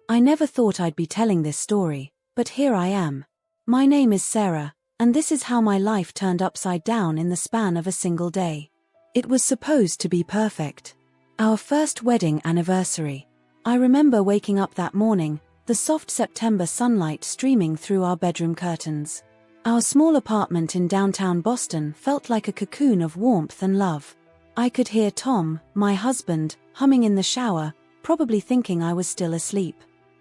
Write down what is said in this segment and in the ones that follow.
I never thought I'd be telling this story, but here I am. My name is Sarah, and this is how my life turned upside down in the span of a single day. It was supposed to be perfect. Our first wedding anniversary. I remember waking up that morning, the soft September sunlight streaming through our bedroom curtains. Our small apartment in downtown Boston felt like a cocoon of warmth and love. I could hear Tom, my husband, humming in the shower, probably thinking I was still asleep.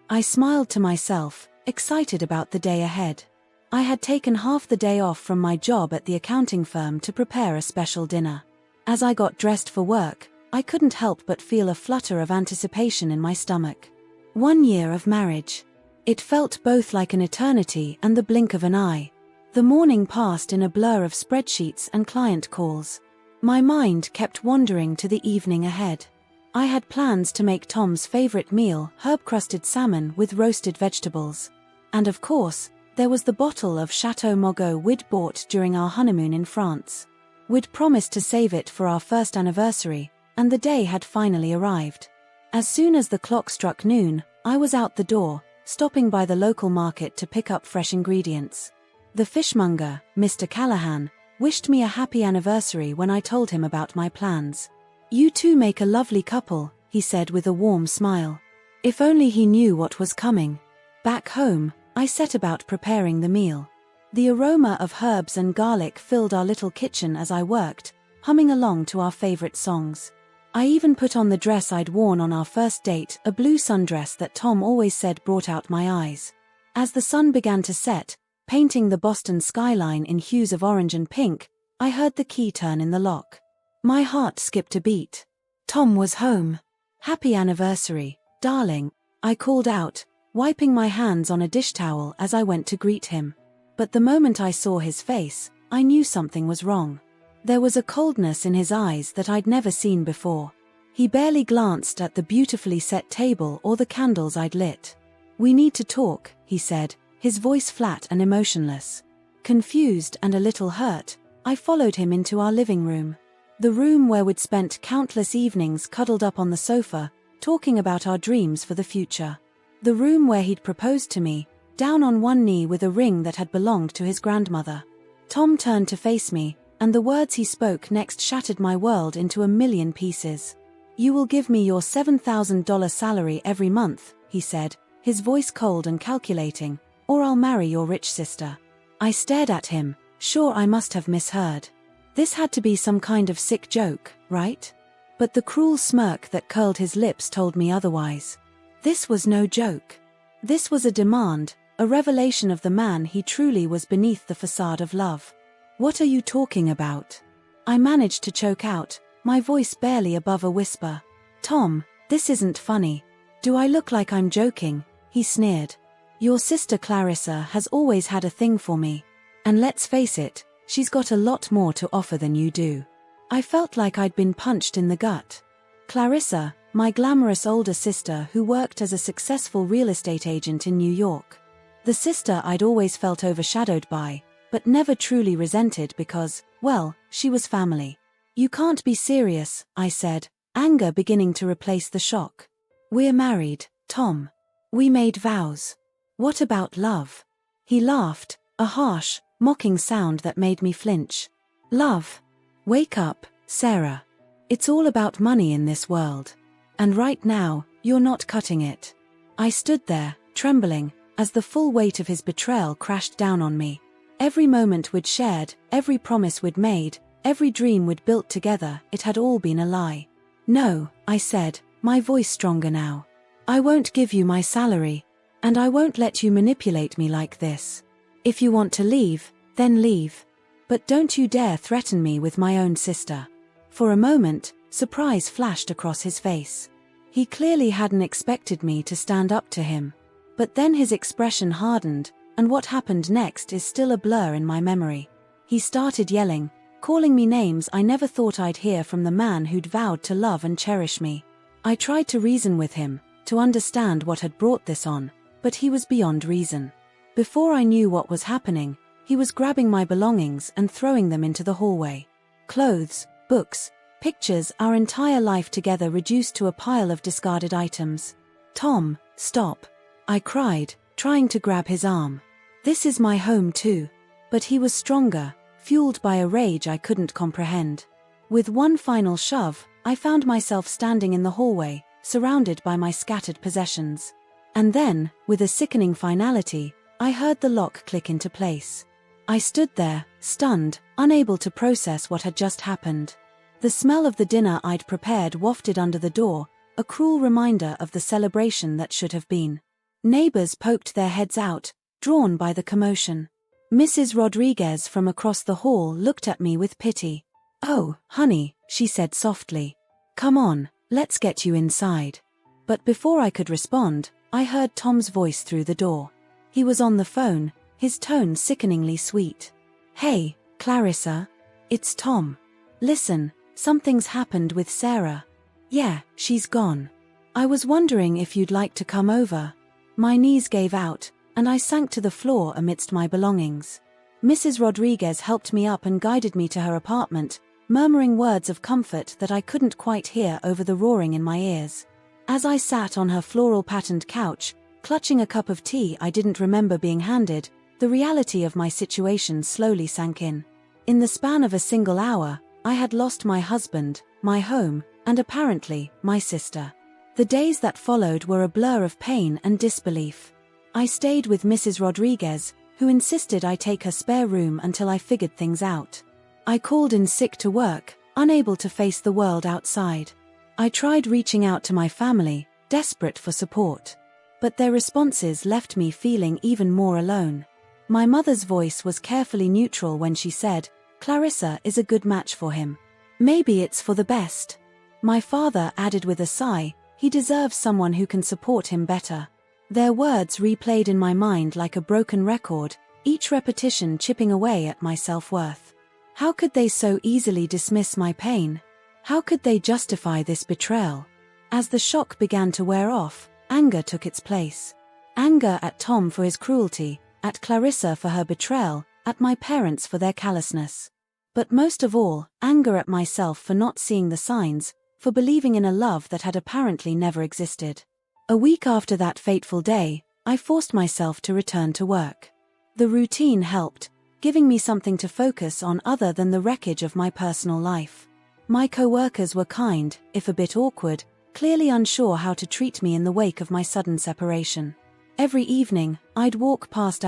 I smiled to myself, excited about the day ahead. I had taken half the day off from my job at the accounting firm to prepare a special dinner. As I got dressed for work, I couldn't help but feel a flutter of anticipation in my stomach. 1 year of marriage. It felt both like an eternity and the blink of an eye. The morning passed in a blur of spreadsheets and client calls. My mind kept wandering to the evening ahead. I had plans to make Tom's favorite meal, herb-crusted salmon with roasted vegetables. And of course, there was the bottle of Chateau Margaux we'd bought during our honeymoon in France. We'd promised to save it for our first anniversary, and the day had finally arrived. As soon as the clock struck noon, I was out the door, stopping by the local market to pick up fresh ingredients. The fishmonger, Mr. Callahan, wished me a happy anniversary when I told him about my plans. "You two make a lovely couple," he said with a warm smile. If only he knew what was coming. Back home, I set about preparing the meal. The aroma of herbs and garlic filled our little kitchen as I worked, humming along to our favorite songs. I even put on the dress I'd worn on our first date, a blue sundress that Tom always said brought out my eyes. As the sun began to set, painting the Boston skyline in hues of orange and pink, I heard the key turn in the lock. My heart skipped a beat. Tom was home. "Happy anniversary, darling," I called out, wiping my hands on a dish towel as I went to greet him. But the moment I saw his face, I knew something was wrong. There was a coldness in his eyes that I'd never seen before. He barely glanced at the beautifully set table or the candles I'd lit. "We need to talk," he said, his voice flat and emotionless. Confused and a little hurt, I followed him into our living room. The room where we'd spent countless evenings cuddled up on the sofa, talking about our dreams for the future. The room where he'd proposed to me, down on one knee with a ring that had belonged to his grandmother. Tom turned to face me, and the words he spoke next shattered my world into a million pieces. "You will give me your $7,000 salary every month," he said, his voice cold and calculating, "or I'll marry your rich sister." I stared at him, sure I must have misheard. This had to be some kind of sick joke, right? But the cruel smirk that curled his lips told me otherwise. This was no joke. This was a demand, a revelation of the man he truly was beneath the facade of love. "What are you talking about?" I managed to choke out, my voice barely above a whisper. "Tom, this isn't funny. Do I look like I'm joking?" he sneered. "Your sister Clarissa has always had a thing for me. And let's face it, she's got a lot more to offer than you do." I felt like I'd been punched in the gut. Clarissa, my glamorous older sister who worked as a successful real estate agent in New York. The sister I'd always felt overshadowed by, but never truly resented because, well, she was family. "You can't be serious," I said, anger beginning to replace the shock. "We're married, Tom. We made vows. What about love?" He laughed, a harsh, mocking sound that made me flinch. "Love? Wake up, Sarah. It's all about money in this world. And right now, you're not cutting it." I stood there, trembling, as the full weight of his betrayal crashed down on me. Every moment we'd shared, every promise we'd made, every dream we'd built together, it had all been a lie. "No," I said, my voice stronger now. "I won't give you my salary. And I won't let you manipulate me like this. If you want to leave, then leave. But don't you dare threaten me with my own sister." For a moment, surprise flashed across his face. He clearly hadn't expected me to stand up to him. But then his expression hardened, and what happened next is still a blur in my memory. He started yelling, calling me names I never thought I'd hear from the man who'd vowed to love and cherish me. I tried to reason with him, to understand what had brought this on, but he was beyond reason. Before I knew what was happening, he was grabbing my belongings and throwing them into the hallway. Clothes, books, pictures, our entire life together reduced to a pile of discarded items. "Tom, stop," I cried, trying to grab his arm. This is my home too. But he was stronger, fueled by a rage I couldn't comprehend. With one final shove, I found myself standing in the hallway, surrounded by my scattered possessions. And then, with a sickening finality, I heard the lock click into place. I stood there, stunned, unable to process what had just happened. The smell of the dinner I'd prepared wafted under the door, a cruel reminder of the celebration that should have been. Neighbors poked their heads out, drawn by the commotion. Mrs. Rodriguez from across the hall looked at me with pity. "Oh, honey," she said softly. "Come on, let's get you inside." But before I could respond, I heard Tom's voice through the door. He was on the phone, his tone sickeningly sweet. "Hey, Clarissa. It's Tom. Listen, something's happened with Sarah. Yeah, she's gone. I was wondering if you'd like to come over." My knees gave out, and I sank to the floor amidst my belongings. Mrs. Rodriguez helped me up and guided me to her apartment, murmuring words of comfort that I couldn't quite hear over the roaring in my ears. As I sat on her floral-patterned couch, clutching a cup of tea I didn't remember being handed, the reality of my situation slowly sank in. In the span of a single hour, I had lost my husband, my home, and apparently, my sister. The days that followed were a blur of pain and disbelief. I stayed with Mrs. Rodriguez, who insisted I take her spare room until I figured things out. I called in sick to work, unable to face the world outside. I tried reaching out to my family, desperate for support. But their responses left me feeling even more alone. My mother's voice was carefully neutral when she said, "Clarissa is a good match for him. Maybe it's for the best." My father added with a sigh, "He deserves someone who can support him better." Their words replayed in my mind like a broken record, each repetition chipping away at my self-worth. How could they so easily dismiss my pain? How could they justify this betrayal? As the shock began to wear off, anger took its place. Anger at Tom for his cruelty, at Clarissa for her betrayal, at my parents for their callousness. But most of all, anger at myself for not seeing the signs, for believing in a love that had apparently never existed. A week after that fateful day, I forced myself to return to work. The routine helped, giving me something to focus on other than the wreckage of my personal life. My co-workers were kind, if a bit awkward, clearly unsure how to treat me in the wake of my sudden separation. Every evening, I'd walk past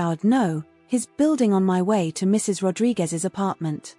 his building on my way to Mrs. Rodriguez's apartment.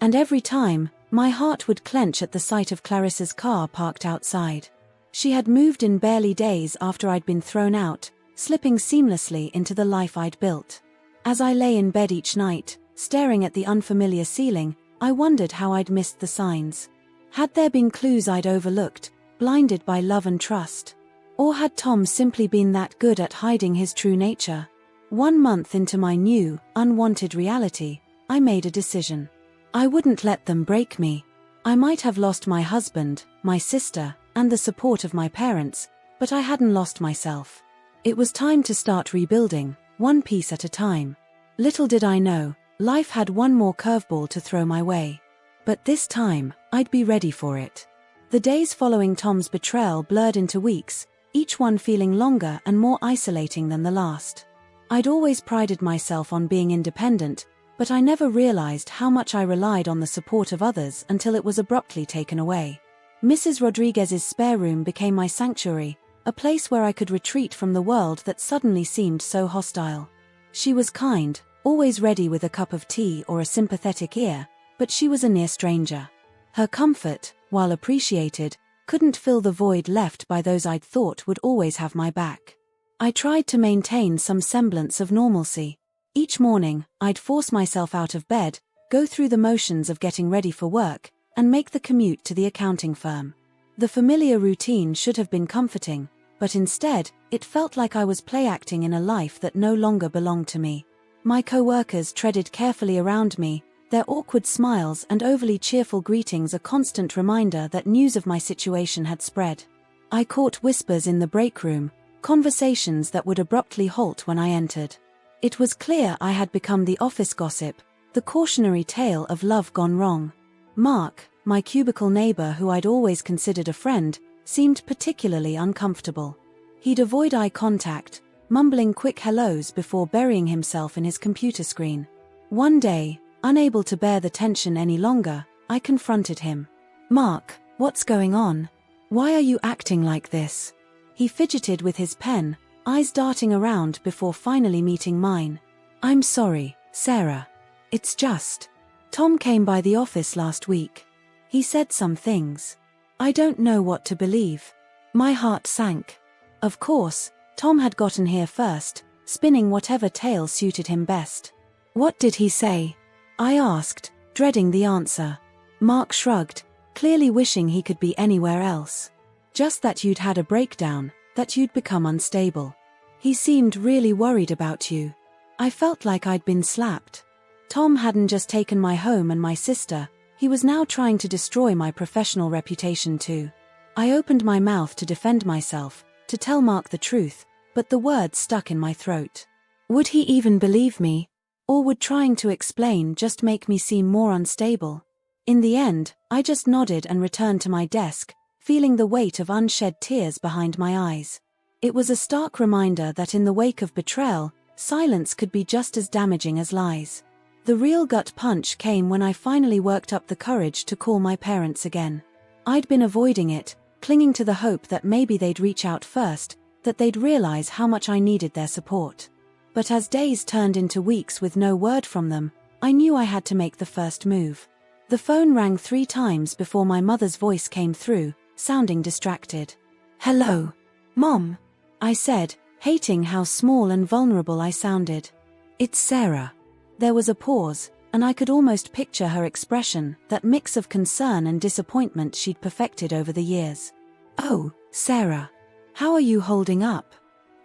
And every time, my heart would clench at the sight of Clarissa's car parked outside. She had moved in barely days after I'd been thrown out, slipping seamlessly into the life I'd built. As I lay in bed each night, staring at the unfamiliar ceiling, I wondered how I'd missed the signs. Had there been clues I'd overlooked, blinded by love and trust? Or had Tom simply been that good at hiding his true nature? 1 month into my new, unwanted reality, I made a decision. I wouldn't let them break me. I might have lost my husband, my sister, and the support of my parents, but I hadn't lost myself. It was time to start rebuilding, one piece at a time. Little did I know, life had one more curveball to throw my way. But this time, I'd be ready for it. The days following Tom's betrayal blurred into weeks, each one feeling longer and more isolating than the last. I'd always prided myself on being independent, but I never realized how much I relied on the support of others until it was abruptly taken away. Mrs. Rodriguez's spare room became my sanctuary, a place where I could retreat from the world that suddenly seemed so hostile. She was kind, always ready with a cup of tea or a sympathetic ear, but she was a near stranger. Her comfort, while appreciated, couldn't fill the void left by those I'd thought would always have my back. I tried to maintain some semblance of normalcy. Each morning, I'd force myself out of bed, go through the motions of getting ready for work, and make the commute to the accounting firm. The familiar routine should have been comforting, but instead, it felt like I was play-acting in a life that no longer belonged to me. My co-workers treaded carefully around me, their awkward smiles and overly cheerful greetings a constant reminder that news of my situation had spread. I caught whispers in the break room, conversations that would abruptly halt when I entered. It was clear I had become the office gossip, the cautionary tale of love gone wrong. Mark, my cubicle neighbor who I'd always considered a friend, seemed particularly uncomfortable. He'd avoid eye contact, mumbling quick hellos before burying himself in his computer screen. One day, unable to bear the tension any longer, I confronted him. "Mark, what's going on? Why are you acting like this?" He fidgeted with his pen, eyes darting around before finally meeting mine. "I'm sorry, Sarah. It's just. Tom came by the office last week. He said some things. I don't know what to believe." My heart sank. Of course, Tom had gotten here first, spinning whatever tale suited him best. "What did he say?" I asked, dreading the answer. Mark shrugged, clearly wishing he could be anywhere else. "Just that you'd had a breakdown, that you'd become unstable. He seemed really worried about you." I felt like I'd been slapped. Tom hadn't just taken my home and my sister, he was now trying to destroy my professional reputation too. I opened my mouth to defend myself, to tell Mark the truth, but the words stuck in my throat. Would he even believe me? Or would trying to explain just make me seem more unstable? In the end, I just nodded and returned to my desk, feeling the weight of unshed tears behind my eyes. It was a stark reminder that in the wake of betrayal, silence could be just as damaging as lies. The real gut punch came when I finally worked up the courage to call my parents again. I'd been avoiding it, clinging to the hope that maybe they'd reach out first, that they'd realize how much I needed their support. But as days turned into weeks with no word from them, I knew I had to make the first move. The phone rang 3 times before my mother's voice came through, sounding distracted. "Hello, Mom," I said, hating how small and vulnerable I sounded. "It's Sarah." There was a pause, and I could almost picture her expression, that mix of concern and disappointment she'd perfected over the years. "Oh, Sarah. How are you holding up?"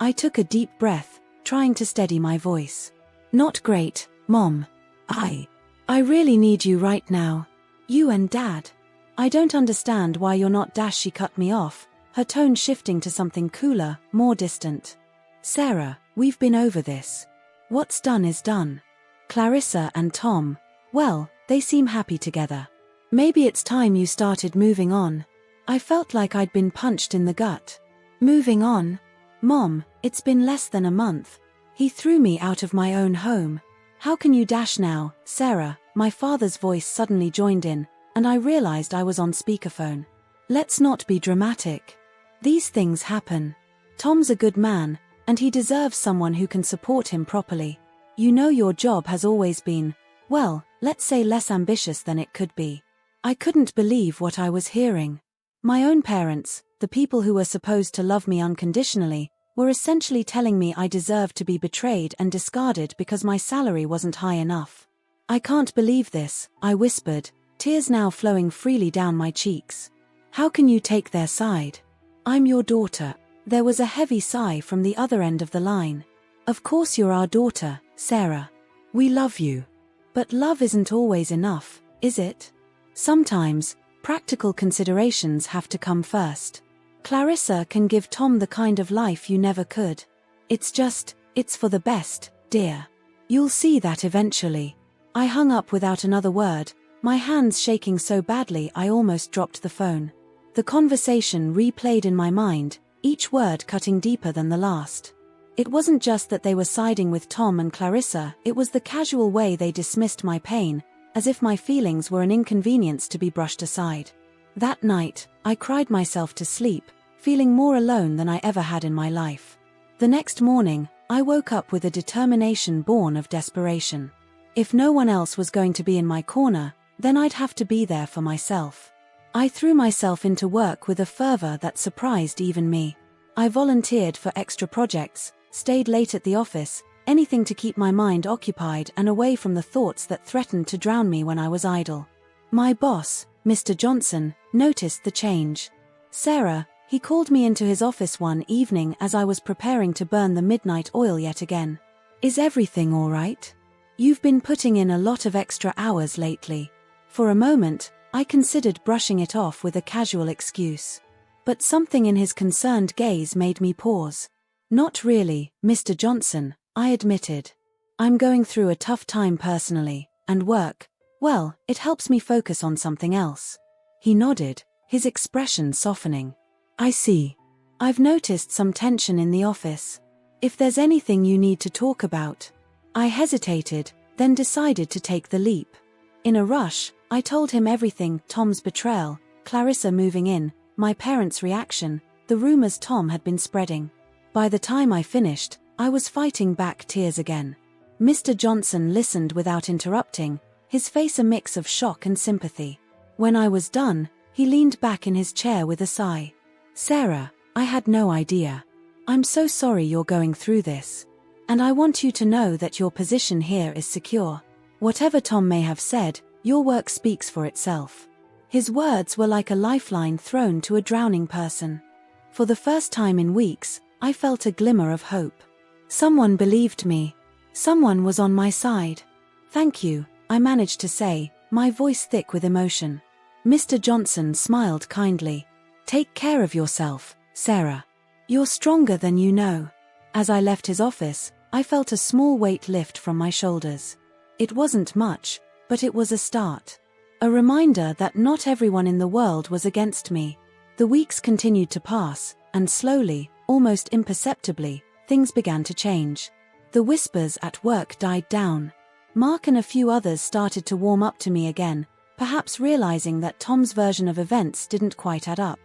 I took a deep breath, trying to steady my voice. "Not great, Mom. I really need you right now. You and Dad. I don't understand why you're not dash." She cut me off, her tone shifting to something cooler, more distant. "Sarah, we've been over this. What's done is done. Clarissa and Tom, well, they seem happy together. Maybe it's time you started moving on." I felt like I'd been punched in the gut. "Moving on? Mom, it's been less than a month. He threw me out of my own home. How can you dash now, Sarah?" My father's voice suddenly joined in, and I realized I was on speakerphone. "Let's not be dramatic. These things happen. Tom's a good man, and he deserves someone who can support him properly. You know your job has always been, well, let's say less ambitious than it could be." I couldn't believe what I was hearing. My own parents, the people who were supposed to love me unconditionally, were essentially telling me I deserved to be betrayed and discarded because my salary wasn't high enough. "I can't believe this," I whispered, tears now flowing freely down my cheeks. "How can you take their side? I'm your daughter." There was a heavy sigh from the other end of the line. "Of course you're our daughter, Sarah. We love you. But love isn't always enough, is it? Sometimes, practical considerations have to come first. Clarissa can give Tom the kind of life you never could. It's for the best, dear. You'll see that eventually." I hung up without another word, my hands shaking so badly I almost dropped the phone. The conversation replayed in my mind, each word cutting deeper than the last. It wasn't just that they were siding with Tom and Clarissa, it was the casual way they dismissed my pain, as if my feelings were an inconvenience to be brushed aside. That night, I cried myself to sleep, feeling more alone than I ever had in my life. The next morning, I woke up with a determination born of desperation. If no one else was going to be in my corner, then I'd have to be there for myself. I threw myself into work with a fervor that surprised even me. I volunteered for extra projects, stayed late at the office, anything to keep my mind occupied and away from the thoughts that threatened to drown me when I was idle. My boss, Mr. Johnson, noticed the change. "Sarah," he called me into his office one evening as I was preparing to burn the midnight oil yet again. "Is everything all right? You've been putting in a lot of extra hours lately." For a moment, I considered brushing it off with a casual excuse. But something in his concerned gaze made me pause. "Not really, Mr. Johnson," I admitted. "I'm going through a tough time personally, and work, well, it helps me focus on something else." He nodded, his expression softening. "I see. I've noticed some tension in the office. If there's anything you need to talk about. I hesitated, then decided to take the leap. In a rush, I told him everything: Tom's betrayal, Clarissa moving in, my parents' reaction, the rumors Tom had been spreading. By the time I finished, I was fighting back tears again. Mr. Johnson listened without interrupting, his face a mix of shock and sympathy. When I was done, he leaned back in his chair with a sigh. Sarah, I had no idea. I'm so sorry you're going through this. And I want you to know that your position here is secure. Whatever Tom may have said, your work speaks for itself. His words were like a lifeline thrown to a drowning person. For the first time in weeks, I felt a glimmer of hope. Someone believed me. Someone was on my side. Thank you, I managed to say, my voice thick with emotion. Mr. Johnson smiled kindly. Take care of yourself, Sarah. You're stronger than you know. As I left his office, I felt a small weight lift from my shoulders. It wasn't much, but it was a start. A reminder that not everyone in the world was against me. The weeks continued to pass, and slowly, almost imperceptibly, things began to change. The whispers at work died down. Mark and a few others started to warm up to me again, perhaps realizing that Tom's version of events didn't quite add up.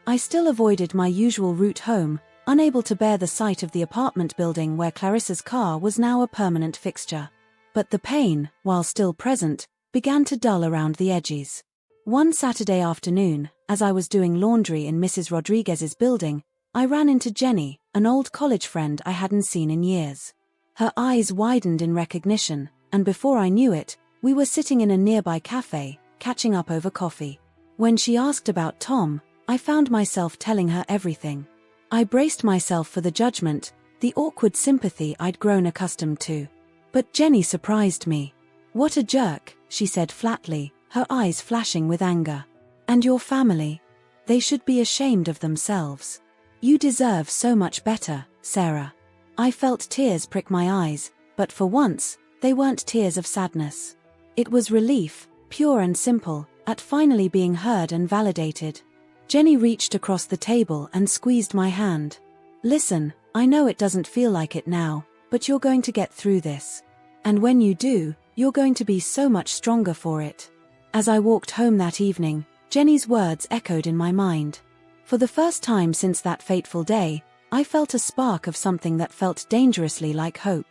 I still avoided my usual route home, unable to bear the sight of the apartment building where Clarissa's car was now a permanent fixture. But the pain, while still present, began to dull around the edges. One Saturday afternoon, as I was doing laundry in Mrs. Rodriguez's building, I ran into Jenny, an old college friend I hadn't seen in years. Her eyes widened in recognition, and before I knew it, we were sitting in a nearby cafe, catching up over coffee. When she asked about Tom, I found myself telling her everything. I braced myself for the judgment, the awkward sympathy I'd grown accustomed to. But Jenny surprised me. What a jerk, she said flatly, her eyes flashing with anger. And your family? They should be ashamed of themselves. You deserve so much better, Sarah. I felt tears prick my eyes, but for once, they weren't tears of sadness. It was relief, pure and simple, at finally being heard and validated. Jenny reached across the table and squeezed my hand. Listen, I know it doesn't feel like it now, but you're going to get through this. And when you do, you're going to be so much stronger for it. As I walked home that evening, Jenny's words echoed in my mind. For the first time since that fateful day, I felt a spark of something that felt dangerously like hope.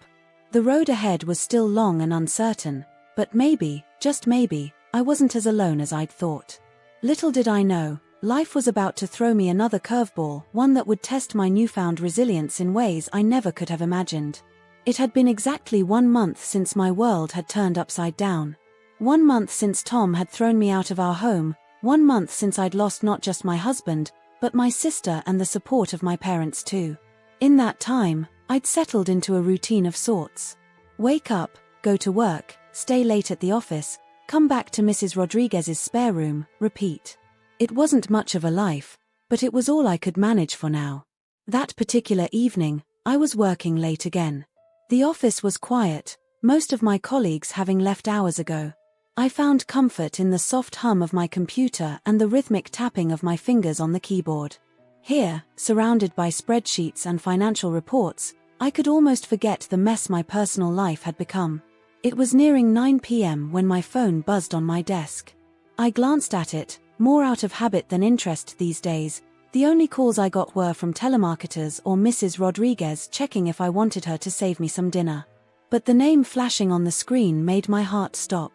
The road ahead was still long and uncertain, but maybe, just maybe, I wasn't as alone as I'd thought. Little did I know, life was about to throw me another curveball, one that would test my newfound resilience in ways I never could have imagined. It had been exactly 1 month since my world had turned upside down. 1 month since Tom had thrown me out of our home, 1 month since I'd lost not just my husband, but my sister and the support of my parents too. In that time, I'd settled into a routine of sorts. Wake up, go to work, stay late at the office, come back to Mrs. Rodriguez's spare room, repeat. It wasn't much of a life, but it was all I could manage for now. That particular evening, I was working late again. The office was quiet, most of my colleagues having left hours ago. I found comfort in the soft hum of my computer and the rhythmic tapping of my fingers on the keyboard. Here, surrounded by spreadsheets and financial reports, I could almost forget the mess my personal life had become. It was nearing 9 p.m. when my phone buzzed on my desk. I glanced at it, more out of habit than interest these days. The only calls I got were from telemarketers or Mrs. Rodriguez checking if I wanted her to save me some dinner. But the name flashing on the screen made my heart stop.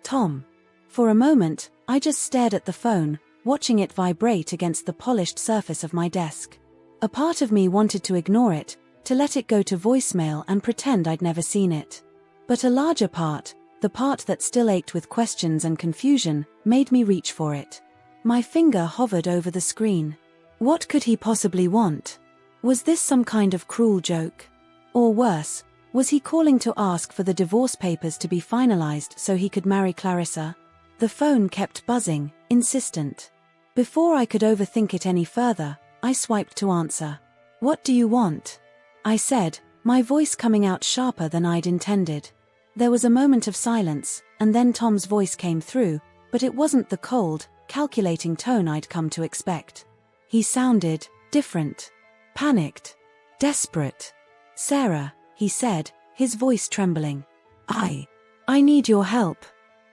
Tom. For a moment, I just stared at the phone, watching it vibrate against the polished surface of my desk. A part of me wanted to ignore it, to let it go to voicemail and pretend I'd never seen it. But a larger part, the part that still ached with questions and confusion, made me reach for it. My finger hovered over the screen. What could he possibly want? Was this some kind of cruel joke? Or worse, was he calling to ask for the divorce papers to be finalized so he could marry Clarissa? The phone kept buzzing, insistent. Before I could overthink it any further, I swiped to answer. What do you want? I said, my voice coming out sharper than I'd intended. There was a moment of silence, and then Tom's voice came through, but it wasn't the cold, calculating tone I'd come to expect. He sounded different. Panicked. Desperate. Sarah, he said, his voice trembling. I need your help.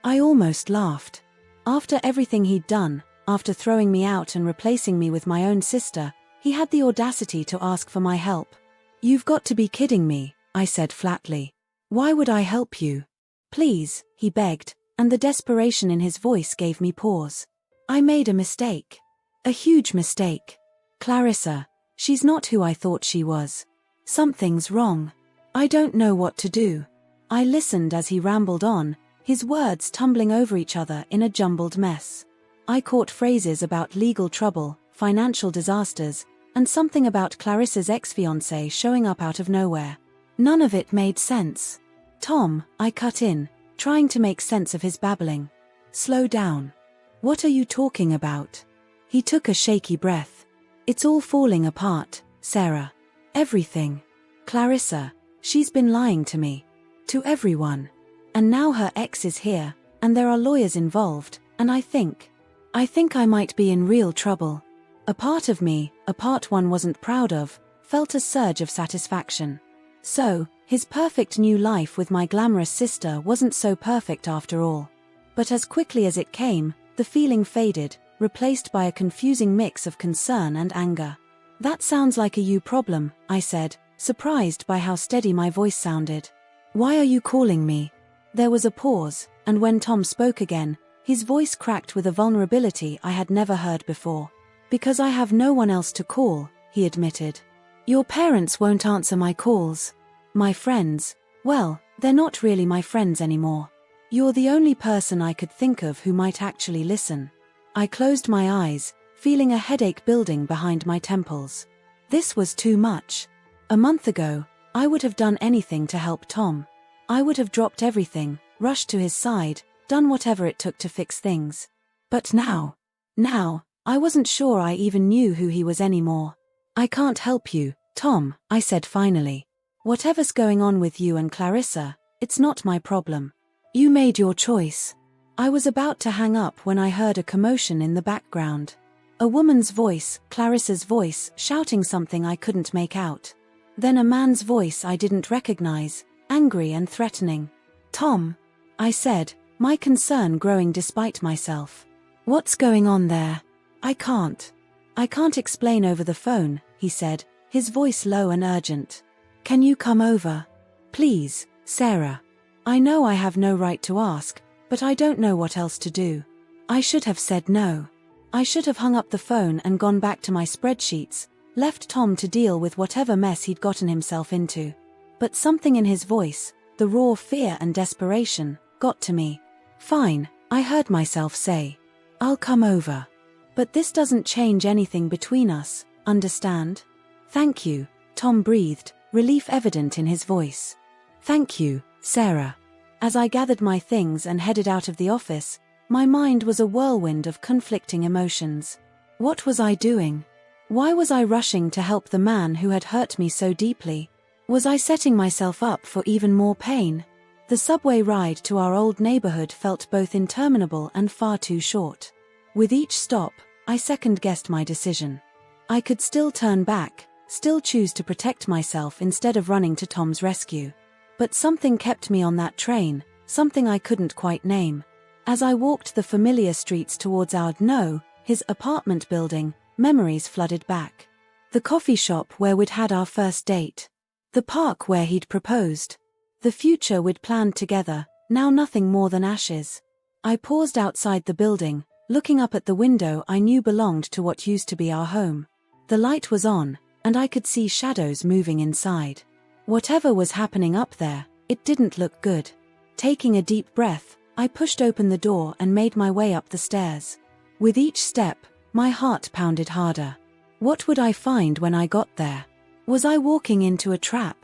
I almost laughed. After everything he'd done, after throwing me out and replacing me with my own sister, he had the audacity to ask for my help. You've got to be kidding me, I said flatly. Why would I help you? Please, he begged, and the desperation in his voice gave me pause. I made a mistake. A huge mistake. Clarissa, she's not who I thought she was. Something's wrong. I don't know what to do. I listened as he rambled on, his words tumbling over each other in a jumbled mess. I caught phrases about legal trouble, financial disasters, and something about Clarissa's ex-fiancé showing up out of nowhere. None of it made sense. Tom, I cut in, trying to make sense of his babbling. Slow down. What are you talking about? He took a shaky breath. It's all falling apart, Sarah. Everything. Clarissa, she's been lying to me. To everyone. And now her ex is here, and there are lawyers involved, and I think I might be in real trouble. A part of me, a part one wasn't proud of, felt a surge of satisfaction. So, his perfect new life with my glamorous sister wasn't so perfect after all. But as quickly as it came, the feeling faded, replaced by a confusing mix of concern and anger. That sounds like a you problem, I said, surprised by how steady my voice sounded. Why are you calling me? There was a pause, and when Tom spoke again, his voice cracked with a vulnerability I had never heard before. Because I have no one else to call, he admitted. Your parents won't answer my calls. My friends, well, they're not really my friends anymore. You're the only person I could think of who might actually listen. I closed my eyes, feeling a headache building behind my temples. This was too much. A month ago, I would have done anything to help Tom. I would have dropped everything, rushed to his side, done whatever it took to fix things. But now, I wasn't sure I even knew who he was anymore. I can't help you, Tom, I said finally. Whatever's going on with you and Clarissa, it's not my problem. You made your choice. I was about to hang up when I heard a commotion in the background. A woman's voice, Clarissa's voice, shouting something I couldn't make out. Then a man's voice I didn't recognize, angry and threatening. Tom, I said, my concern growing despite myself. What's going on there? I can't explain over the phone, he said, his voice low and urgent. Can you come over? Please, Sarah. I know I have no right to ask, but I don't know what else to do. I should have said no. I should have hung up the phone and gone back to my spreadsheets, left Tom to deal with whatever mess he'd gotten himself into. But something in his voice, the raw fear and desperation, got to me. Fine, I heard myself say. I'll come over. But this doesn't change anything between us, understand? Thank you, Tom breathed, relief evident in his voice. Thank you, Sarah. As I gathered my things and headed out of the office, my mind was a whirlwind of conflicting emotions. What was I doing? Why was I rushing to help the man who had hurt me so deeply? Was I setting myself up for even more pain? The subway ride to our old neighborhood felt both interminable and far too short. With each stop, I second-guessed my decision. I could still turn back, still choose to protect myself instead of running to Tom's rescue. But something kept me on that train, something I couldn't quite name. As I walked the familiar streets towards his apartment building, memories flooded back. The coffee shop where we'd had our first date. The park where he'd proposed. The future we'd planned together, now nothing more than ashes. I paused outside the building, looking up at the window I knew belonged to what used to be our home. The light was on, and I could see shadows moving inside. Whatever was happening up there, it didn't look good. Taking a deep breath, I pushed open the door and made my way up the stairs. With each step, my heart pounded harder. What would I find when I got there? Was I walking into a trap?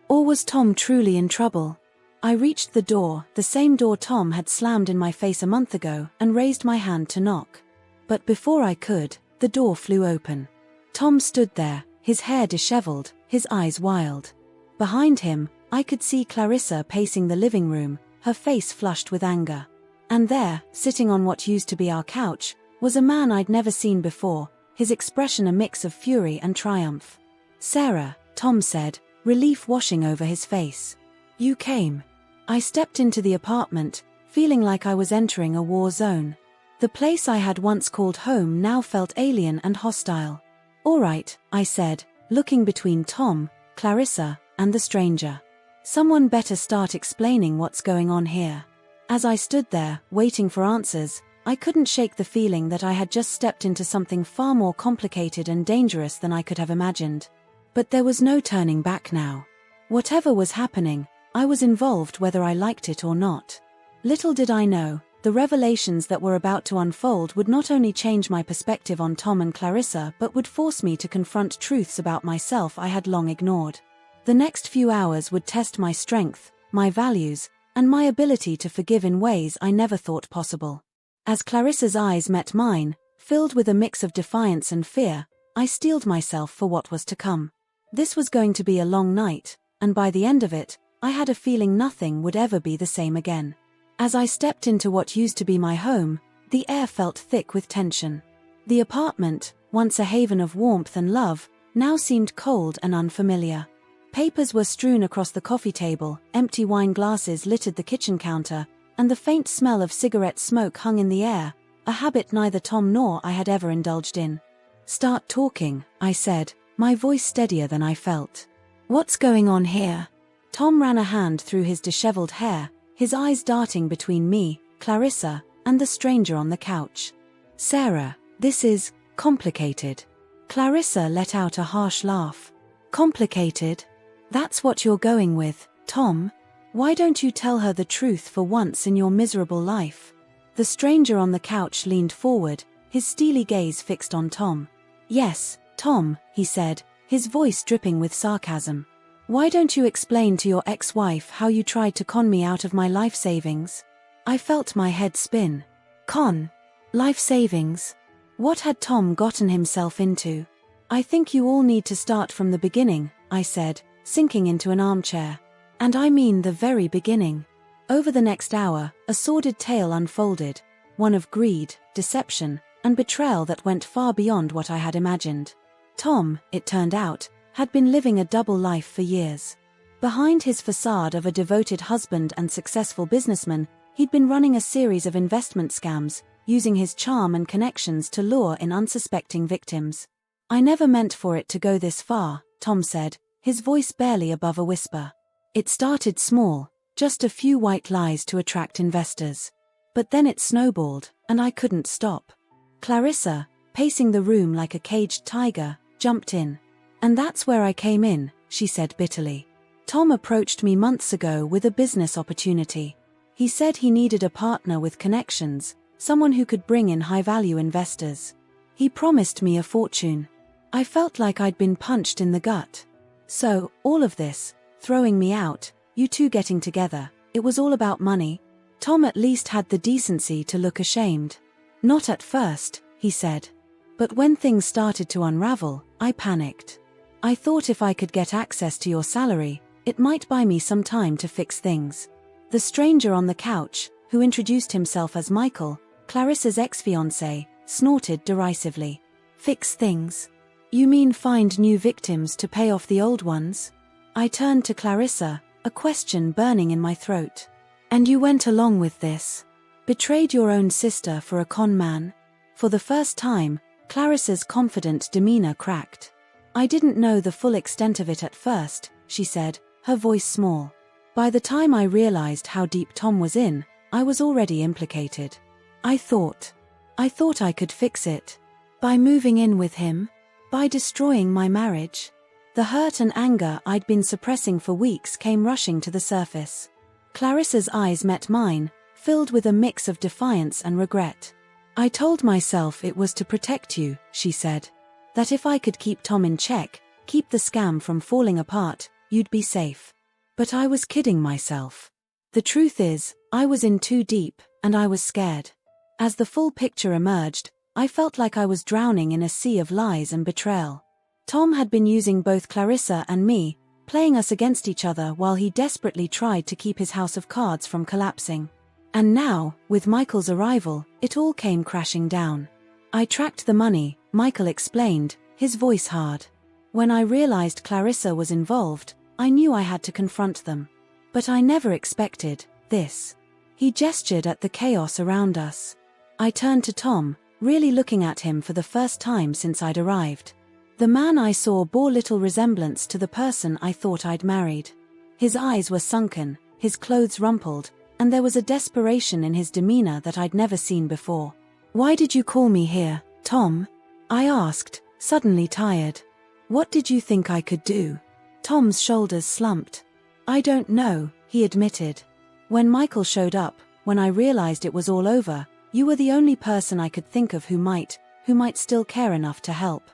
Or was Tom truly in trouble? I reached the door, the same door Tom had slammed in my face a month ago, and raised my hand to knock. But before I could, the door flew open. Tom stood there, his hair disheveled, his eyes wild. Behind him, I could see Clarissa pacing the living room, her face flushed with anger. And there, sitting on what used to be our couch, was a man I'd never seen before, his expression a mix of fury and triumph. Sarah, Tom said, relief washing over his face. "You came." I stepped into the apartment, feeling like I was entering a war zone. The place I had once called home now felt alien and hostile. "All right," I said, looking between Tom, Clarissa, and the stranger. "Someone better start explaining what's going on here." As I stood there, waiting for answers, I couldn't shake the feeling that I had just stepped into something far more complicated and dangerous than I could have imagined. But there was no turning back now. Whatever was happening, I was involved whether I liked it or not. Little did I know, the revelations that were about to unfold would not only change my perspective on Tom and Clarissa but would force me to confront truths about myself I had long ignored. The next few hours would test my strength, my values, and my ability to forgive in ways I never thought possible. As Clarissa's eyes met mine, filled with a mix of defiance and fear, I steeled myself for what was to come. This was going to be a long night, and by the end of it, I had a feeling nothing would ever be the same again. As I stepped into what used to be my home, the air felt thick with tension. The apartment, once a haven of warmth and love, now seemed cold and unfamiliar. Papers were strewn across the coffee table, empty wine glasses littered the kitchen counter, and the faint smell of cigarette smoke hung in the air, a habit neither Tom nor I had ever indulged in. "Start talking," I said, my voice steadier than I felt. "What's going on here?" Tom ran a hand through his disheveled hair, his eyes darting between me, Clarissa, and the stranger on the couch. "Sarah, this is complicated." Clarissa let out a harsh laugh. "Complicated? That's what you're going with, Tom? Why don't you tell her the truth for once in your miserable life?" The stranger on the couch leaned forward, his steely gaze fixed on Tom. "Yes, Tom," he said, his voice dripping with sarcasm. "Why don't you explain to your ex-wife how you tried to con me out of my life savings?" I felt my head spin. Con? Life savings? What had Tom gotten himself into? "I think you all need to start from the beginning," I said, sinking into an armchair. "And I mean the very beginning." Over the next hour, a sordid tale unfolded, one of greed, deception, and betrayal that went far beyond what I had imagined. Tom, it turned out, had been living a double life for years. Behind his facade of a devoted husband and successful businessman, he'd been running a series of investment scams, using his charm and connections to lure in unsuspecting victims. "I never meant for it to go this far," Tom said, his voice barely above a whisper. "It started small, just a few white lies to attract investors. But then it snowballed, and I couldn't stop." Clarissa, pacing the room like a caged tiger, jumped in. "And that's where I came in," she said bitterly. "Tom approached me months ago with a business opportunity. He said he needed a partner with connections, someone who could bring in high-value investors. He promised me a fortune. I felt like I'd been punched in the gut. So, all of this, throwing me out, you two getting together, it was all about money." Tom at least had the decency to look ashamed. "Not at first," he said. "But when things started to unravel, I panicked. I thought if I could get access to your salary, it might buy me some time to fix things." The stranger on the couch, who introduced himself as Michael, Clarissa's ex-fiancé, snorted derisively. "Fix things? You mean find new victims to pay off the old ones?" I turned to Clarissa, a question burning in my throat. "And you went along with this? Betrayed your own sister for a con man?" For the first time, Clarissa's confident demeanor cracked. "I didn't know the full extent of it at first," she said, her voice small. "By the time I realized how deep Tom was in, I was already implicated. I thought I could fix it. By moving in with him? By destroying my marriage?" The hurt and anger I'd been suppressing for weeks came rushing to the surface. Clarissa's eyes met mine, filled with a mix of defiance and regret. "I told myself it was to protect you," she said. "That if I could keep Tom in check, keep the scam from falling apart, you'd be safe. But I was kidding myself. The truth is, I was in too deep, and I was scared." As the full picture emerged, I felt like I was drowning in a sea of lies and betrayal. Tom had been using both Clarissa and me, playing us against each other while he desperately tried to keep his house of cards from collapsing. And now, with Michael's arrival, it all came crashing down. "I tracked the money," Michael explained, his voice hard. "When I realized Clarissa was involved, I knew I had to confront them. But I never expected this. He gestured at the chaos around us. I turned to Tom, really looking at him for the first time since I'd arrived. The man I saw bore little resemblance to the person I thought I'd married. His eyes were sunken, his clothes rumpled, and there was a desperation in his demeanor that I'd never seen before. "Why did you call me here, Tom?" I asked, suddenly tired. "What did you think I could do?" Tom's shoulders slumped. "I don't know," he admitted. "When Michael showed up, when I realized it was all over, you were the only person I could think of who might still care enough to help."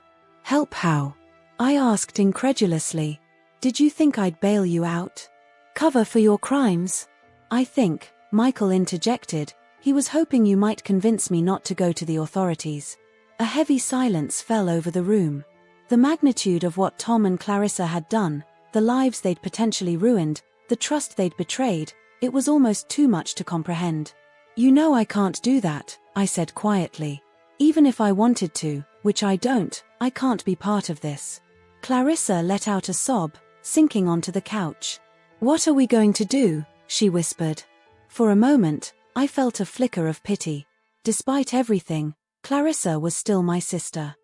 "Help how?" I asked incredulously. "Did you think I'd bail you out? Cover for your crimes?" "I think," Michael interjected, "he was hoping you might convince me not to go to the authorities." A heavy silence fell over the room. The magnitude of what Tom and Clarissa had done, the lives they'd potentially ruined, the trust they'd betrayed, it was almost too much to comprehend. "You know I can't do that," I said quietly. "Even if I wanted to, which I don't, I can't be part of this." Clarissa let out a sob, sinking onto the couch. "What are we going to do?" she whispered. For a moment, I felt a flicker of pity. Despite everything, Clarissa was still my sister.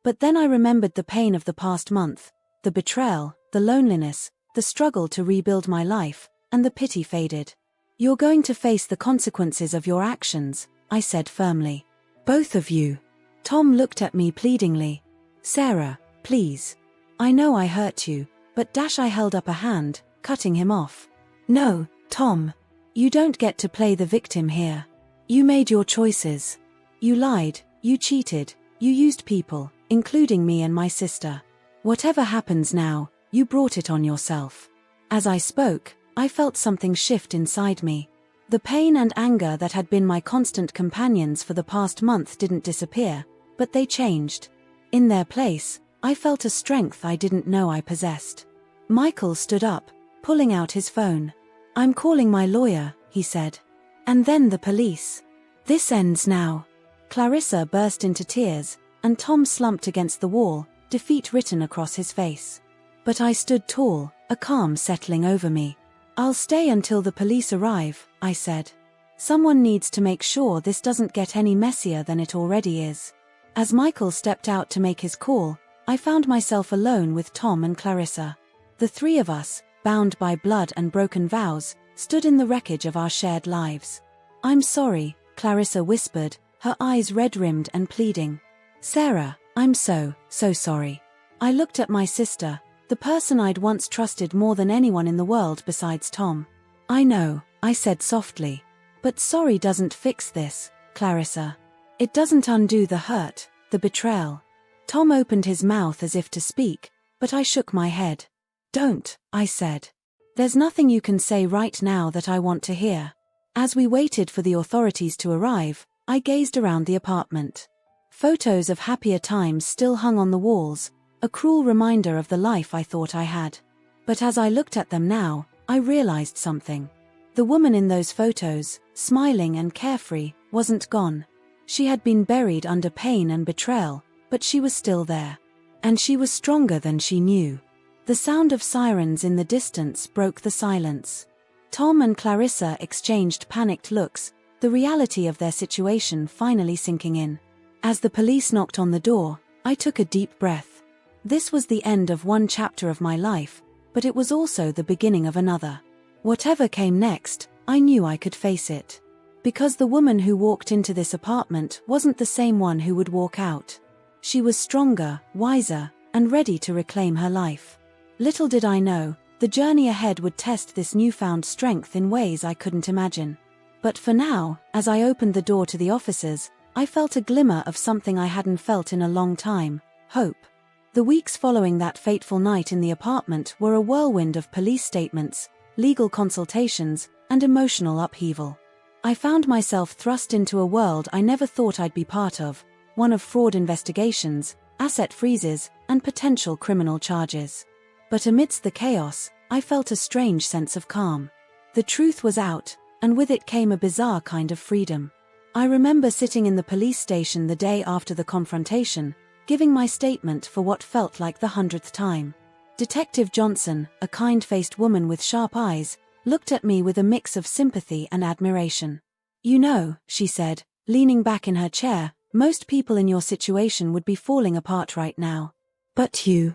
But then I remembered the pain of the past month, the betrayal, the loneliness, the struggle to rebuild my life, and the pity faded. "You're going to face the consequences of your actions," I said firmly. "Both of you." Tom looked at me pleadingly. "Sarah, please. I know I hurt you, but I held up a hand, cutting him off. "No, Tom. You don't get to play the victim here. You made your choices. You lied, you cheated, you used people, including me and my sister. Whatever happens now, you brought it on yourself." As I spoke, I felt something shift inside me. The pain and anger that had been my constant companions for the past month didn't disappear, but they changed. In their place, I felt a strength I didn't know I possessed. Michael stood up, pulling out his phone. "I'm calling my lawyer," he said. "And then the police. This ends now." Clarissa burst into tears, and Tom slumped against the wall, defeat written across his face. But I stood tall, a calm settling over me. "I'll stay until the police arrive," I said. "Someone needs to make sure this doesn't get any messier than it already is." As Michael stepped out to make his call, I found myself alone with Tom and Clarissa. The three of us, bound by blood and broken vows, stood in the wreckage of our shared lives. "I'm sorry," Clarissa whispered, her eyes red-rimmed and pleading. "Sarah, I'm so sorry." I looked at my sister, the person I'd once trusted more than anyone in the world besides Tom. "I know," I said softly. "But sorry doesn't fix this, Clarissa. It doesn't undo the hurt, the betrayal." Tom opened his mouth as if to speak, but I shook my head. "Don't," I said. "There's nothing you can say right now that I want to hear." As we waited for the authorities to arrive, I gazed around the apartment. Photos of happier times still hung on the walls, a cruel reminder of the life I thought I had. But as I looked at them now, I realized something. The woman in those photos, smiling and carefree, wasn't gone. She had been buried under pain and betrayal, but she was still there. And she was stronger than she knew. The sound of sirens in the distance broke the silence. Tom and Clarissa exchanged panicked looks, the reality of their situation finally sinking in. As the police knocked on the door, I took a deep breath. This was the end of one chapter of my life, but it was also the beginning of another. Whatever came next, I knew I could face it. Because the woman who walked into this apartment wasn't the same one who would walk out. She was stronger, wiser, and ready to reclaim her life. Little did I know, the journey ahead would test this newfound strength in ways I couldn't imagine. But for now, as I opened the door to the officers, I felt a glimmer of something I hadn't felt in a long time: hope. The weeks following that fateful night in the apartment were a whirlwind of police statements, legal consultations, and emotional upheaval. I found myself thrust into a world I never thought I'd be part of, one of fraud investigations, asset freezes, and potential criminal charges. But amidst the chaos, I felt a strange sense of calm. The truth was out, and with it came a bizarre kind of freedom. I remember sitting in the police station the day after the confrontation, giving my statement for what felt like the 100th time. Detective Johnson, a kind-faced woman with sharp eyes, looked at me with a mix of sympathy and admiration. "You know," she said, leaning back in her chair, "most people in your situation would be falling apart right now. But you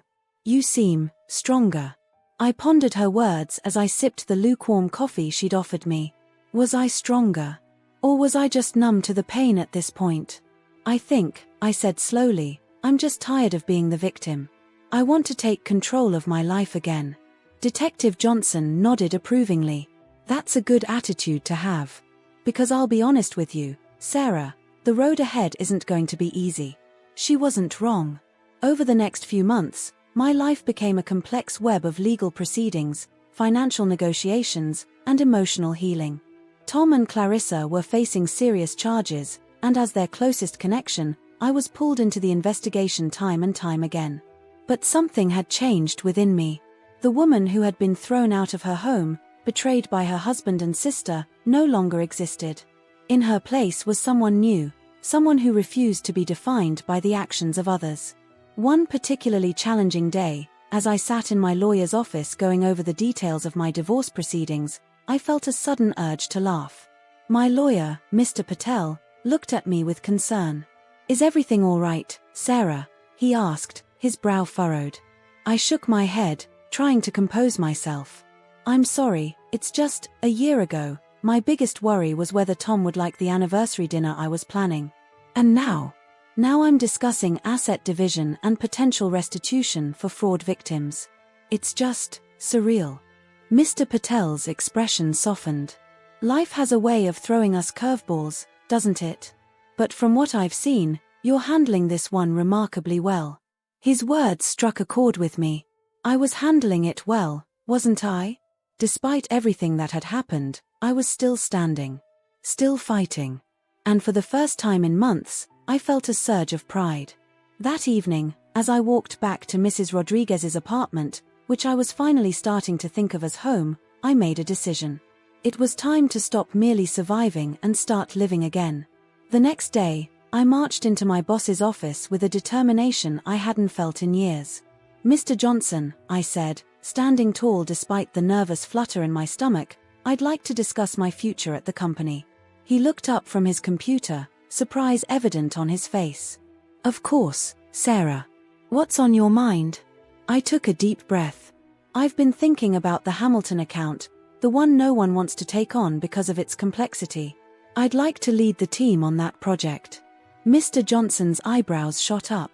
seem stronger." I pondered her words as I sipped the lukewarm coffee she'd offered me. Was I stronger? Or was I just numb to the pain at this point? "I think," I said slowly, "I'm just tired of being the victim. I want to take control of my life again." Detective Johnson nodded approvingly. "That's a good attitude to have. Because I'll be honest with you, Sarah, the road ahead isn't going to be easy." She wasn't wrong. Over the next few months, my life became a complex web of legal proceedings, financial negotiations, and emotional healing. Tom and Clarissa were facing serious charges, and as their closest connection, I was pulled into the investigation time and time again. But something had changed within me. The woman who had been thrown out of her home, betrayed by her husband and sister, no longer existed. In her place was someone new, someone who refused to be defined by the actions of others. One particularly challenging day, as I sat in my lawyer's office going over the details of my divorce proceedings, I felt a sudden urge to laugh. My lawyer, Mr. Patel, looked at me with concern. "Is everything all right, Sarah?" he asked, his brow furrowed. I shook my head, trying to compose myself. "I'm sorry, it's just, a year ago, my biggest worry was whether Tom would like the anniversary dinner I was planning. And now I'm discussing asset division and potential restitution for fraud victims. It's just surreal." Mr. Patel's expression softened. "Life has a way of throwing us curveballs, doesn't it? But from what I've seen, you're handling this one remarkably well." His words struck a chord with me. I was handling it well, wasn't I? Despite everything that had happened, I was still standing. Still fighting. And for the first time in months, I felt a surge of pride. That evening, as I walked back to Mrs. Rodriguez's apartment, which I was finally starting to think of as home, I made a decision. It was time to stop merely surviving and start living again. The next day, I marched into my boss's office with a determination I hadn't felt in years. "Mr. Johnson," I said, standing tall despite the nervous flutter in my stomach, "I'd like to discuss my future at the company." He looked up from his computer, surprise evident on his face. "Of course, Sarah. What's on your mind?" I took a deep breath. "I've been thinking about the Hamilton account, the one no one wants to take on because of its complexity. I'd like to lead the team on that project." Mr. Johnson's eyebrows shot up.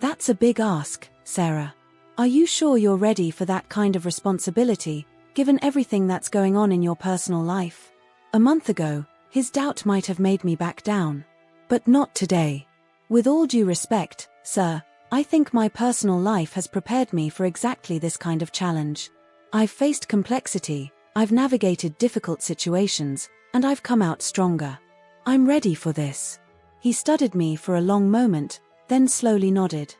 "That's a big ask, Sarah. Are you sure you're ready for that kind of responsibility, given everything that's going on in your personal life?" A month ago, his doubt might have made me back down. But not today. "With all due respect, sir, I think my personal life has prepared me for exactly this kind of challenge. I've faced complexity, I've navigated difficult situations, and I've come out stronger. I'm ready for this." He studied me for a long moment, then slowly nodded.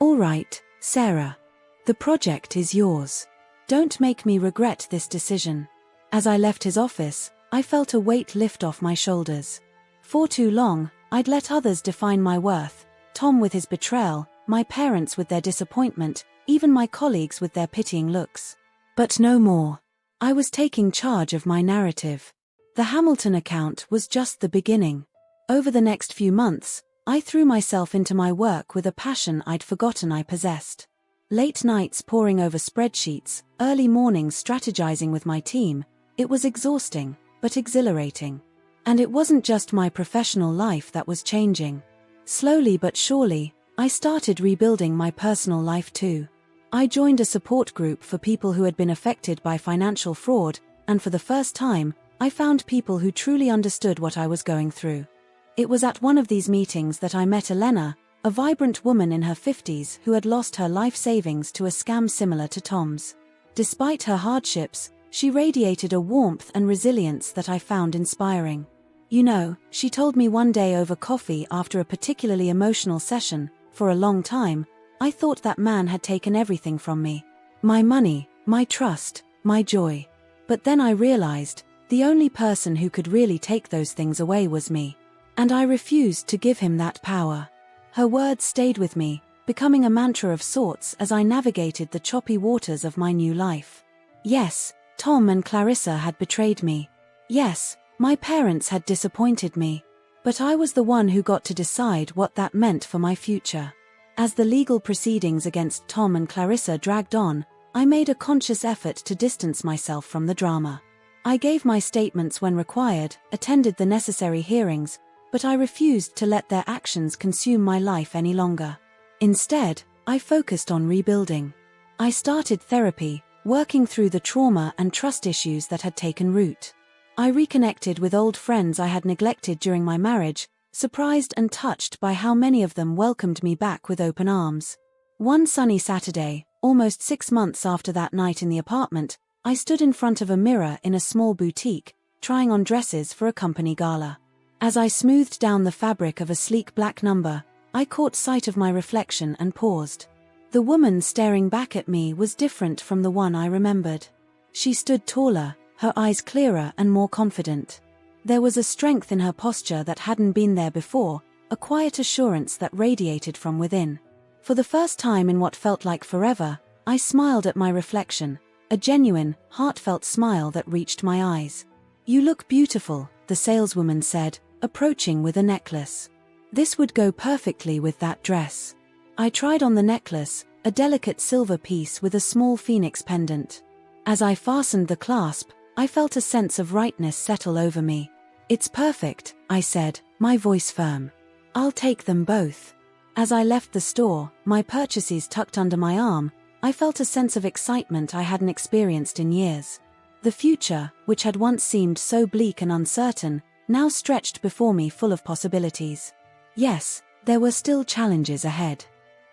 "All right, Sarah. The project is yours. Don't make me regret this decision." As I left his office, I felt a weight lift off my shoulders. For too long, I'd let others define my worth, Tom with his betrayal, my parents with their disappointment, even my colleagues with their pitying looks. But no more. I was taking charge of my narrative. The Hamilton account was just the beginning. Over the next few months, I threw myself into my work with a passion I'd forgotten I possessed. Late nights poring over spreadsheets, early mornings strategizing with my team, it was exhausting, but exhilarating. And it wasn't just my professional life that was changing. Slowly but surely, I started rebuilding my personal life too. I joined a support group for people who had been affected by financial fraud, and for the first time, I found people who truly understood what I was going through. It was at one of these meetings that I met Elena, a vibrant woman in her 50s who had lost her life savings to a scam similar to Tom's. Despite her hardships, she radiated a warmth and resilience that I found inspiring. "You know," she told me one day over coffee after a particularly emotional session, "for a long time, I thought that man had taken everything from me. My money, my trust, my joy. But then I realized, the only person who could really take those things away was me. And I refused to give him that power." Her words stayed with me, becoming a mantra of sorts as I navigated the choppy waters of my new life. Yes, Tom and Clarissa had betrayed me. Yes, my parents had disappointed me. But I was the one who got to decide what that meant for my future. As the legal proceedings against Tom and Clarissa dragged on, I made a conscious effort to distance myself from the drama. I gave my statements when required, attended the necessary hearings, but I refused to let their actions consume my life any longer. Instead, I focused on rebuilding. I started therapy, working through the trauma and trust issues that had taken root. I reconnected with old friends I had neglected during my marriage, surprised and touched by how many of them welcomed me back with open arms. One sunny Saturday, almost 6 months after that night in the apartment, I stood in front of a mirror in a small boutique, trying on dresses for a company gala. As I smoothed down the fabric of a sleek black number, I caught sight of my reflection and paused. The woman staring back at me was different from the one I remembered. She stood taller, her eyes clearer and more confident. There was a strength in her posture that hadn't been there before, a quiet assurance that radiated from within. For the first time in what felt like forever, I smiled at my reflection, a genuine, heartfelt smile that reached my eyes. "You look beautiful," the saleswoman said, approaching with a necklace. "This would go perfectly with that dress." I tried on the necklace, a delicate silver piece with a small phoenix pendant. As I fastened the clasp, I felt a sense of rightness settle over me. "It's perfect," I said, my voice firm. "I'll take them both." As I left the store, my purchases tucked under my arm, I felt a sense of excitement I hadn't experienced in years. The future, which had once seemed so bleak and uncertain, now stretched before me full of possibilities. Yes, there were still challenges ahead.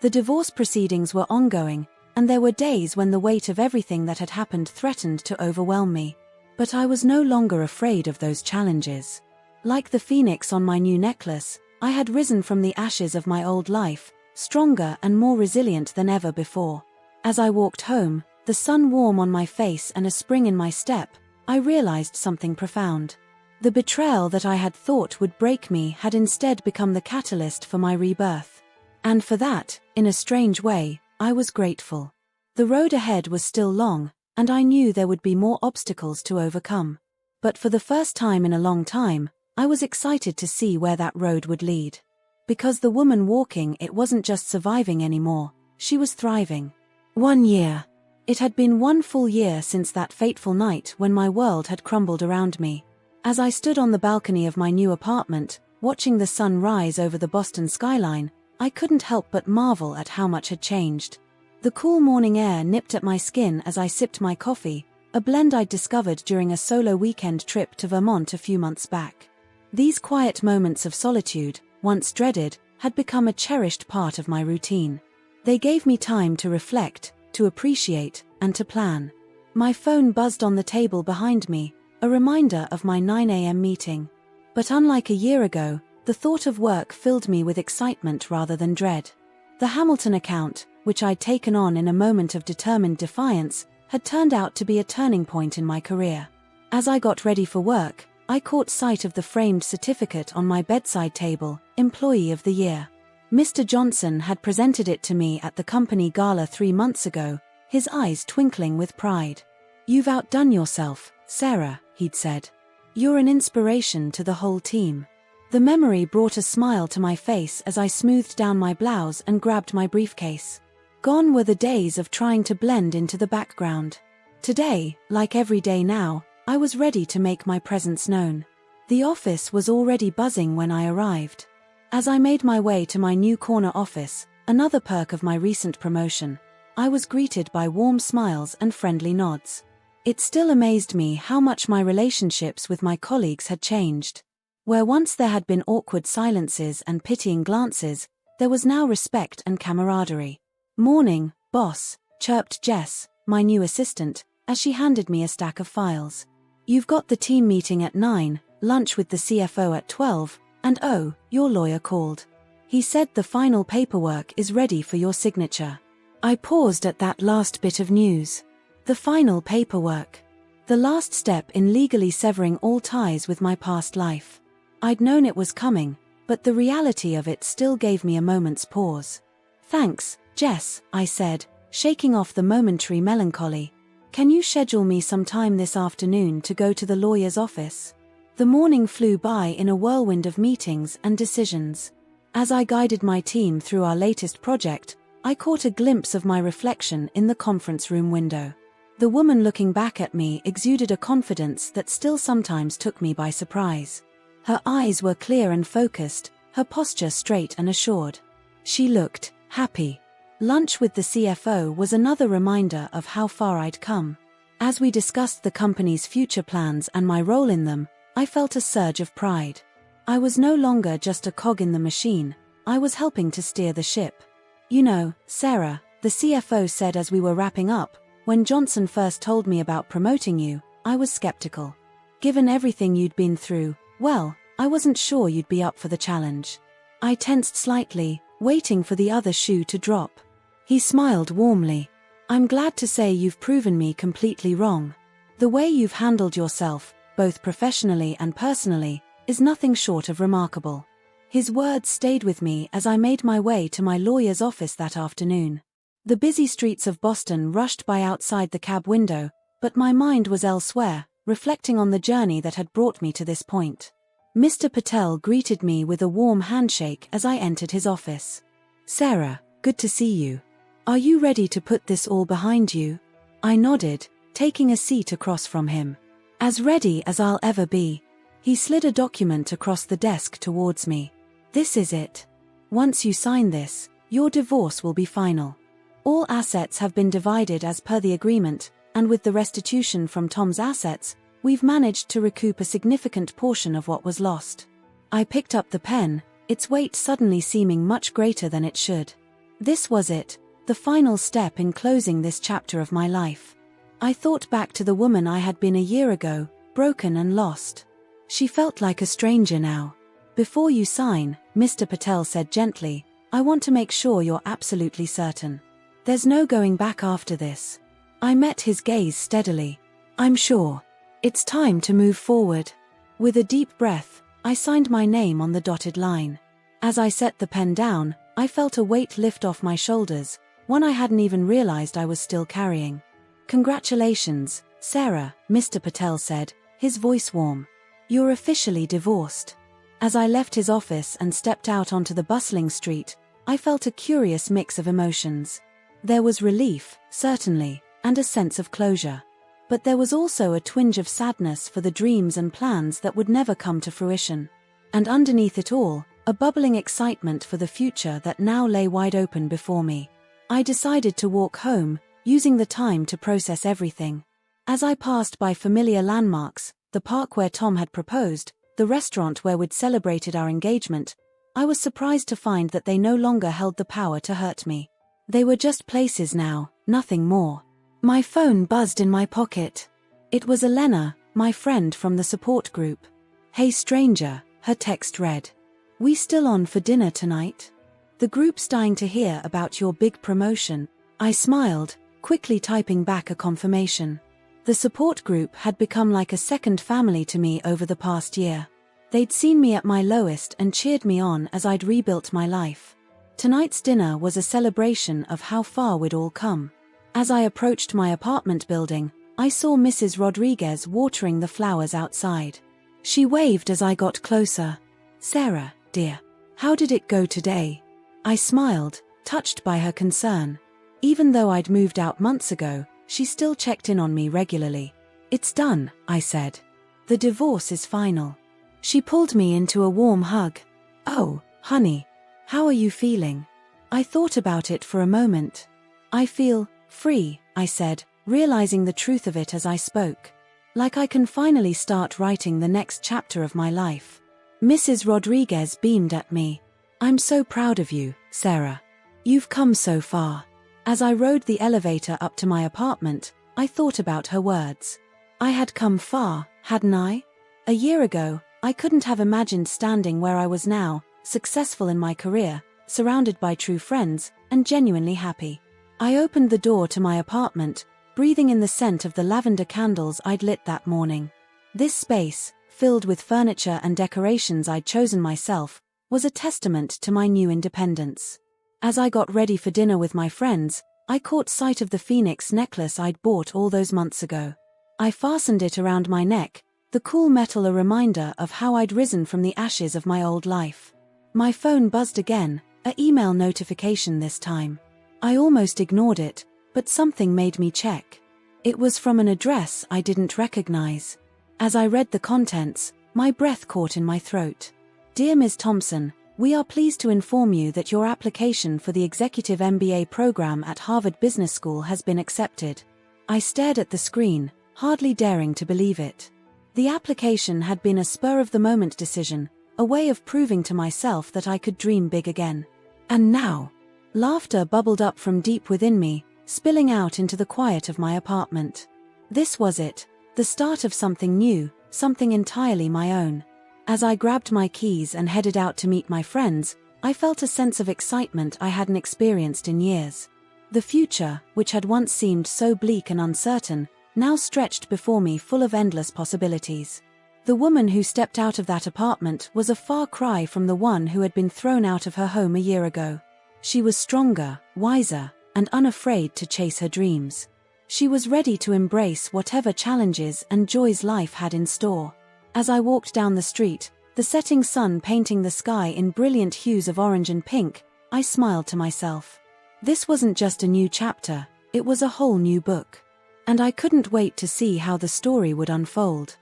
The divorce proceedings were ongoing, and there were days when the weight of everything that had happened threatened to overwhelm me. But I was no longer afraid of those challenges. Like the phoenix on my new necklace, I had risen from the ashes of my old life, stronger and more resilient than ever before. As I walked home, the sun warm on my face and a spring in my step, I realized something profound. The betrayal that I had thought would break me had instead become the catalyst for my rebirth. And for that, in a strange way, I was grateful. The road ahead was still long, and I knew there would be more obstacles to overcome. But for the first time in a long time, I was excited to see where that road would lead. Because the woman walking it wasn't just surviving anymore, she was thriving. 1 year. It had been 1 full year since that fateful night when my world had crumbled around me. As I stood on the balcony of my new apartment, watching the sun rise over the Boston skyline, I couldn't help but marvel at how much had changed. The cool morning air nipped at my skin as I sipped my coffee, a blend I'd discovered during a solo weekend trip to Vermont a few months back. These quiet moments of solitude, once dreaded, had become a cherished part of my routine. They gave me time to reflect, to appreciate, and to plan. My phone buzzed on the table behind me, a reminder of my 9 a.m. meeting. But unlike a year ago, the thought of work filled me with excitement rather than dread. The Hamilton account, which I'd taken on in a moment of determined defiance, had turned out to be a turning point in my career. As I got ready for work, I caught sight of the framed certificate on my bedside table, Employee of the Year. Mr. Johnson had presented it to me at the company gala 3 months ago, his eyes twinkling with pride. "You've outdone yourself, Sarah," he'd said. "You're an inspiration to the whole team." The memory brought a smile to my face as I smoothed down my blouse and grabbed my briefcase. Gone were the days of trying to blend into the background. Today, like every day now, I was ready to make my presence known. The office was already buzzing when I arrived. As I made my way to my new corner office, another perk of my recent promotion, I was greeted by warm smiles and friendly nods. It still amazed me how much my relationships with my colleagues had changed. Where once there had been awkward silences and pitying glances, there was now respect and camaraderie. "Morning, boss," chirped Jess, my new assistant, as she handed me a stack of files. "You've got the team meeting at 9, lunch with the CFO at 12, and oh, your lawyer called. He said the final paperwork is ready for your signature." I paused at that last bit of news. The final paperwork. The last step in legally severing all ties with my past life. I'd known it was coming, but the reality of it still gave me a moment's pause. Thanks, Jess, I said, shaking off the momentary melancholy. Can you schedule me some time this afternoon to go to the lawyer's office? The morning flew by in a whirlwind of meetings and decisions. As I guided my team through our latest project, I caught a glimpse of my reflection in the conference room window. The woman looking back at me exuded a confidence that still sometimes took me by surprise. Her eyes were clear and focused, her posture straight and assured. She looked happy. Lunch with the CFO was another reminder of how far I'd come. As we discussed the company's future plans and my role in them, I felt a surge of pride. I was no longer just a cog in the machine, I was helping to steer the ship. You know, Sarah, the CFO said as we were wrapping up, when Johnson first told me about promoting you, I was skeptical. Given everything you'd been through, well, I wasn't sure you'd be up for the challenge. I tensed slightly, waiting for the other shoe to drop. He smiled warmly. I'm glad to say you've proven me completely wrong. The way you've handled yourself, both professionally and personally, is nothing short of remarkable. His words stayed with me as I made my way to my lawyer's office that afternoon. The busy streets of Boston rushed by outside the cab window, but my mind was elsewhere, reflecting on the journey that had brought me to this point. Mr. Patel greeted me with a warm handshake as I entered his office. Sarah, good to see you. Are you ready to put this all behind you? I nodded, taking a seat across from him. As ready as I'll ever be. He slid a document across the desk towards me. This is it. Once you sign this, your divorce will be final. All assets have been divided as per the agreement, and with the restitution from Tom's assets, we've managed to recoup a significant portion of what was lost. I picked up the pen, its weight suddenly seeming much greater than it should. This was it, the final step in closing this chapter of my life. I thought back to the woman I had been a year ago, broken and lost. She felt like a stranger now. Before you sign, Mr. Patel said gently, I want to make sure you're absolutely certain. There's no going back after this. I met his gaze steadily. I'm sure. It's time to move forward. With a deep breath, I signed my name on the dotted line. As I set the pen down, I felt a weight lift off my shoulders, one I hadn't even realized I was still carrying. Congratulations, Sarah, Mr. Patel said, his voice warm. You're officially divorced. As I left his office and stepped out onto the bustling street, I felt a curious mix of emotions. There was relief, certainly, and a sense of closure. But there was also a twinge of sadness for the dreams and plans that would never come to fruition. And underneath it all, a bubbling excitement for the future that now lay wide open before me. I decided to walk home, using the time to process everything. As I passed by familiar landmarks, the park where Tom had proposed, the restaurant where we'd celebrated our engagement, I was surprised to find that they no longer held the power to hurt me. They were just places now, nothing more. My phone buzzed in my pocket. It was Elena, my friend from the support group. Hey stranger, her text read. We still on for dinner tonight? The group's dying to hear about your big promotion. I smiled, quickly typing back a confirmation. The support group had become like a second family to me over the past year. They'd seen me at my lowest and cheered me on as I'd rebuilt my life. Tonight's dinner was a celebration of how far we'd all come. As I approached my apartment building, I saw Mrs. Rodriguez watering the flowers outside. She waved as I got closer. Sarah, dear, how did it go today? I smiled, touched by her concern. Even though I'd moved out months ago, she still checked in on me regularly. It's done, I said. The divorce is final. She pulled me into a warm hug. Oh, honey, how are you feeling? I thought about it for a moment. I feel free, I said, realizing the truth of it as I spoke. Like I can finally start writing the next chapter of my life. Mrs. Rodriguez beamed at me. I'm so proud of you, Sarah. You've come so far. As I rode the elevator up to my apartment, I thought about her words. I had come far, hadn't I? A year ago, I couldn't have imagined standing where I was now, successful in my career, surrounded by true friends, and genuinely happy. I opened the door to my apartment, breathing in the scent of the lavender candles I'd lit that morning. This space, filled with furniture and decorations I'd chosen myself, was a testament to my new independence. As I got ready for dinner with my friends, I caught sight of the phoenix necklace I'd bought all those months ago. I fastened it around my neck, the cool metal a reminder of how I'd risen from the ashes of my old life. My phone buzzed again, an email notification this time. I almost ignored it, but something made me check. It was from an address I didn't recognize. As I read the contents, my breath caught in my throat. Dear Ms. Thompson, we are pleased to inform you that your application for the Executive MBA program at Harvard Business School has been accepted. I stared at the screen, hardly daring to believe it. The application had been a spur-of-the-moment decision, a way of proving to myself that I could dream big again. And now, laughter bubbled up from deep within me, spilling out into the quiet of my apartment. This was it, the start of something new, something entirely my own. As I grabbed my keys and headed out to meet my friends, I felt a sense of excitement I hadn't experienced in years. The future, which had once seemed so bleak and uncertain, now stretched before me full of endless possibilities. The woman who stepped out of that apartment was a far cry from the one who had been thrown out of her home a year ago. She was stronger, wiser, and unafraid to chase her dreams. She was ready to embrace whatever challenges and joys life had in store. As I walked down the street, the setting sun painting the sky in brilliant hues of orange and pink, I smiled to myself. This wasn't just a new chapter, it was a whole new book. And I couldn't wait to see how the story would unfold.